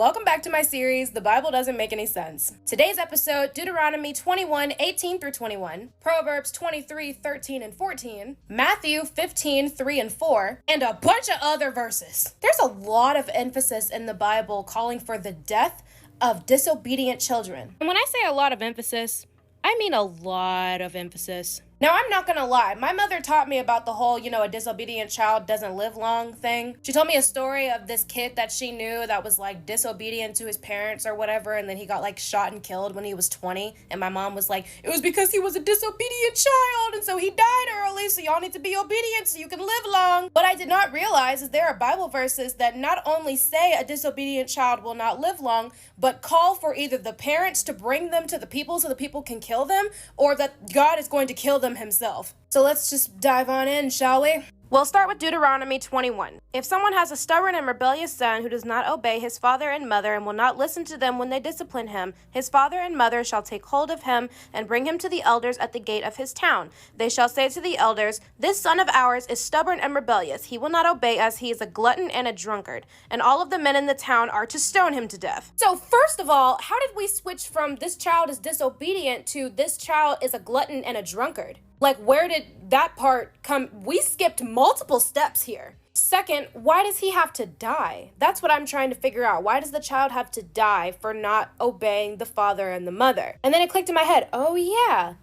Welcome back to my series, The Bible Doesn't Make Any Sense. Today's episode, Deuteronomy 21:18-21, Proverbs 23:13-14, Matthew 15:3-4, and a bunch of other verses. There's a lot of emphasis in the Bible calling for the death of disobedient children. And when I say a lot of emphasis, I mean a lot of emphasis. Now, I'm not gonna lie, my mother taught me about the whole, a disobedient child doesn't live long thing. She told me a story of this kid that she knew that was disobedient to his parents or whatever, and then he got shot and killed when he was 20, and my mom was like, it was because he was a disobedient child, and so he died early, so y'all need to be obedient so you can live long. What I did not realize is there are Bible verses that not only say a disobedient child will not live long, but call for either the parents to bring them to the people so the people can kill them, or that God is going to kill them himself. So let's just dive on in, shall we? We'll start with Deuteronomy 21. If someone has a stubborn and rebellious son who does not obey his father and mother and will not listen to them when they discipline him, his father and mother shall take hold of him and bring him to the elders at the gate of his town. They shall say to the elders, "This son of ours is stubborn and rebellious. He will not obey us. He is a glutton and a drunkard." And all of the men in the town are to stone him to death. So first of all, how did we switch from this child is disobedient to this child is a glutton and a drunkard? Where did that part come? We skipped multiple steps here. Second, why does he have to die? That's what I'm trying to figure out. Why does the child have to die for not obeying the father and the mother? And then it clicked in my head, oh yeah,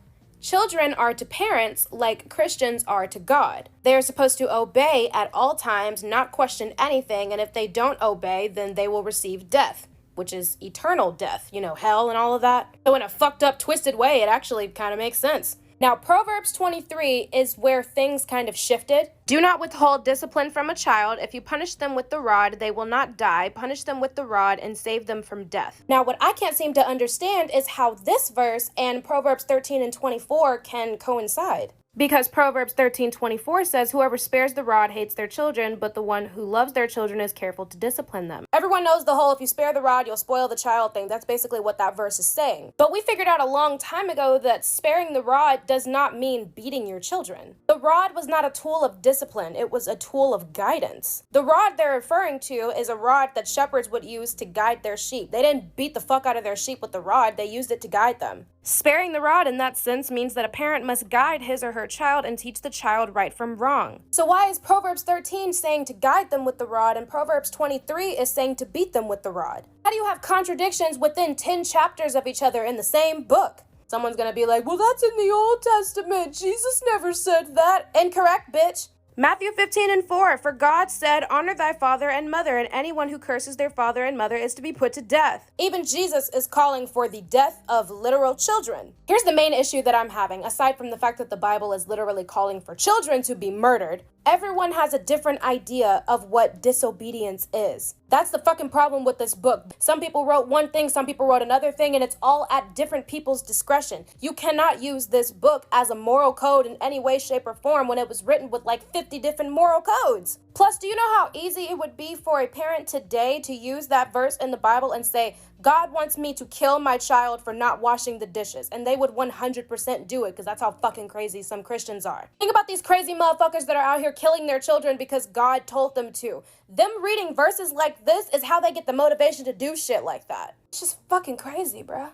children are to parents like Christians are to God. They are supposed to obey at all times, not question anything, and if they don't obey, then they will receive death, which is eternal death, hell and all of that. So in a fucked up, twisted way, it actually kind of makes sense. Now, Proverbs 23 is where things kind of shifted. Do not withhold discipline from a child. If you punish them with the rod, they will not die. Punish them with the rod and save them from death. Now, what I can't seem to understand is how this verse and Proverbs 13 and 24 can coincide. Because Proverbs 13:24 says, whoever spares the rod hates their children, but the one who loves their children is careful to discipline them. Everyone knows the whole if you spare the rod, you'll spoil the child thing. That's basically what that verse is saying. But we figured out a long time ago that sparing the rod does not mean beating your children. The rod was not a tool of discipline. It was a tool of guidance. The rod they're referring to is a rod that shepherds would use to guide their sheep. They didn't beat the fuck out of their sheep with the rod. They used it to guide them. Sparing the rod in that sense means that a parent must guide his or her child and teach the child right from wrong. So why is Proverbs 13 saying to guide them with the rod and Proverbs 23 is saying to beat them with the rod? How do you have contradictions within 10 chapters of each other in the same book? Someone's gonna be like, well, that's in the Old Testament. Jesus never said that. Incorrect, bitch. Matthew 15:4, for God said, honor thy father and mother, and anyone who curses their father and mother is to be put to death. Even Jesus is calling for the death of literal children. Here's the main issue that I'm having, aside from the fact that the Bible is literally calling for children to be murdered. Everyone has a different idea of what disobedience is. That's the fucking problem with this book. Some people wrote one thing, some people wrote another thing, and it's all at different people's discretion. You cannot use this book as a moral code in any way, shape, or form when it was written with 50 different moral codes. Plus, do you know how easy it would be for a parent today to use that verse in the Bible and say, God wants me to kill my child for not washing the dishes? And they would 100% do it because that's how fucking crazy some Christians are. Think about these crazy motherfuckers that are out here killing their children because God told them to. Them reading verses like this is how they get the motivation to do shit like that. It's just fucking crazy, bruh.